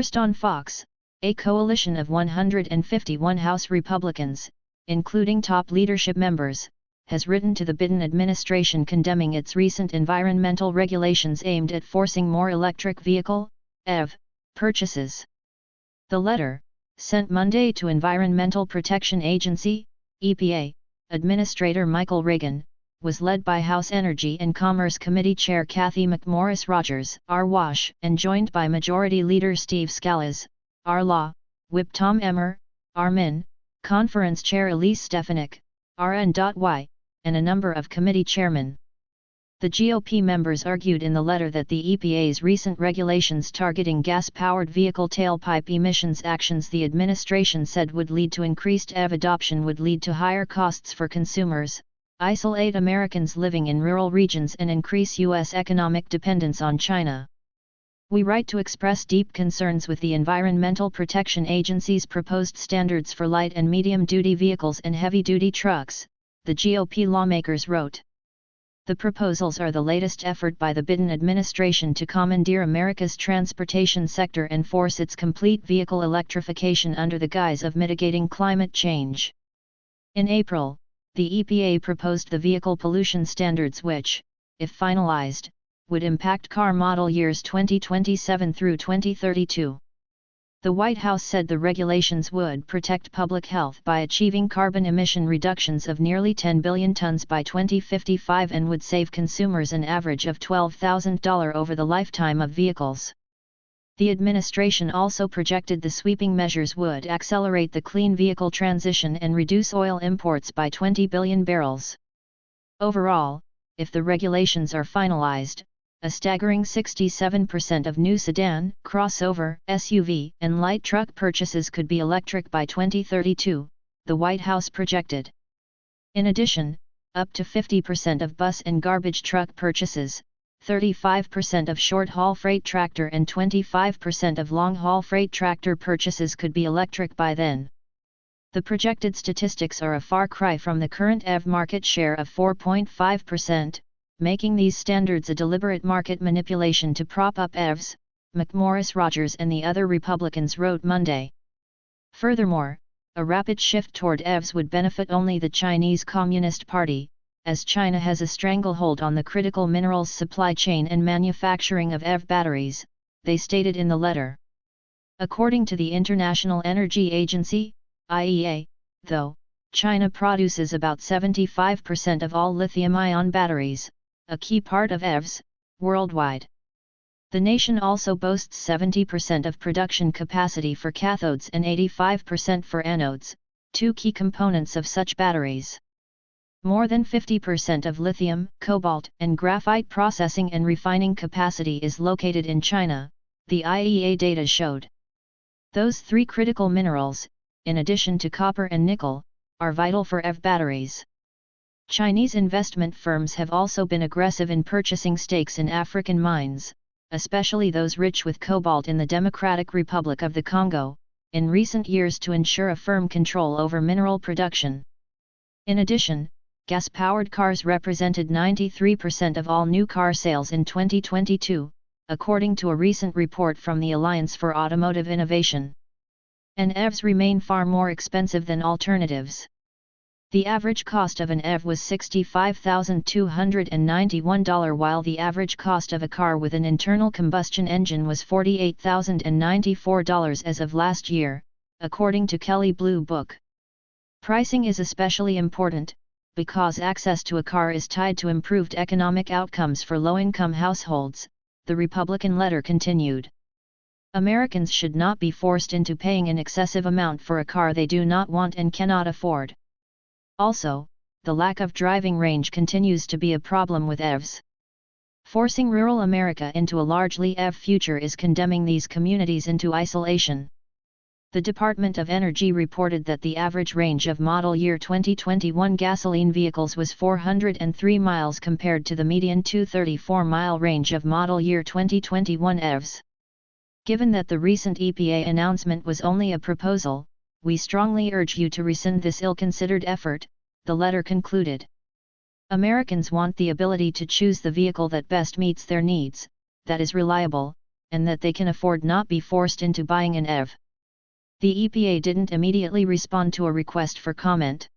First on Fox, a coalition of 151 House Republicans, including top leadership members, has written to the Biden administration condemning its recent environmental regulations aimed at forcing more electric vehicle (EV) purchases. The letter, sent Monday to Environmental Protection Agency (EPA) Administrator Michael Regan, was led by House Energy and Commerce Committee Chair Kathy McMorris Rodgers (R-Wash) and joined by Majority Leader Steve Scalise (R-Law), Whip Tom Emmer (R-Min), Conference Chair Elise Stefanik (RN.Y), and a number of committee chairmen. The GOP members argued in the letter that the EPA's recent regulations targeting gas-powered vehicle tailpipe emissions actions the administration said would lead to increased EV adoption would lead to higher costs for consumers, isolate Americans living in rural regions and increase U.S. economic dependence on China. We write to express deep concerns with the Environmental Protection Agency's proposed standards for light and medium-duty vehicles and heavy-duty trucks, the GOP lawmakers wrote. The proposals are the latest effort by the Biden administration to commandeer America's transportation sector and force its complete vehicle electrification under the guise of mitigating climate change. In April, the EPA proposed the vehicle pollution standards which, if finalized, would impact car model years 2027 through 2032. The White House said the regulations would protect public health by achieving carbon emission reductions of nearly 10 billion tons by 2055 and would save consumers an average of $12,000 over the lifetime of vehicles. The administration also projected the sweeping measures would accelerate the clean vehicle transition and reduce oil imports by 20 billion barrels. Overall, if the regulations are finalized, a staggering 67% of new sedan, crossover, SUV, and light truck purchases could be electric by 2032, the White House projected. In addition, up to 50% of bus and garbage truck purchases, 35% of short-haul freight tractor and 25% of long-haul freight tractor purchases could be electric by then. The projected statistics are a far cry from the current EV market share of 4.5%, making these standards a deliberate market manipulation to prop up EVs, McMorris Rodgers and the other Republicans wrote Monday. Furthermore, a rapid shift toward EVs would benefit only the Chinese Communist Party, as China has a stranglehold on the critical minerals supply chain and manufacturing of EV batteries, they stated in the letter. According to the International Energy Agency, IEA, though, China produces about 75% of all lithium-ion batteries, a key part of EVs, worldwide. The nation also boasts 70% of production capacity for cathodes and 85% for anodes, two key components of such batteries. More than 50% of lithium, cobalt, and graphite processing and refining capacity is located in China, the IEA data showed. Those three critical minerals, in addition to copper and nickel, are vital for EV batteries. Chinese investment firms have also been aggressive in purchasing stakes in African mines, especially those rich with cobalt in the Democratic Republic of the Congo, in recent years to ensure a firm control over mineral production. In addition, gas-powered cars represented 93% of all new car sales in 2022, according to a recent report from the Alliance for Automotive Innovation. And EVs remain far more expensive than alternatives. The average cost of an EV was $65,291 while the average cost of a car with an internal combustion engine was $48,094 as of last year, according to Kelley Blue Book. Pricing is especially important, because access to a car is tied to improved economic outcomes for low-income households, the Republican letter continued. Americans should not be forced into paying an excessive amount for a car they do not want and cannot afford. Also, the lack of driving range continues to be a problem with EVs. Forcing rural America into a largely EV future is condemning these communities into isolation. The Department of Energy reported that the average range of model year 2021 gasoline vehicles was 403 miles compared to the median 234-mile range of model year 2021 EVs. Given that the recent EPA announcement was only a proposal, we strongly urge you to rescind this ill-considered effort, the letter concluded. Americans want the ability to choose the vehicle that best meets their needs, that is reliable, and that they can afford not be forced into buying an EV. The EPA didn't immediately respond to a request for comment.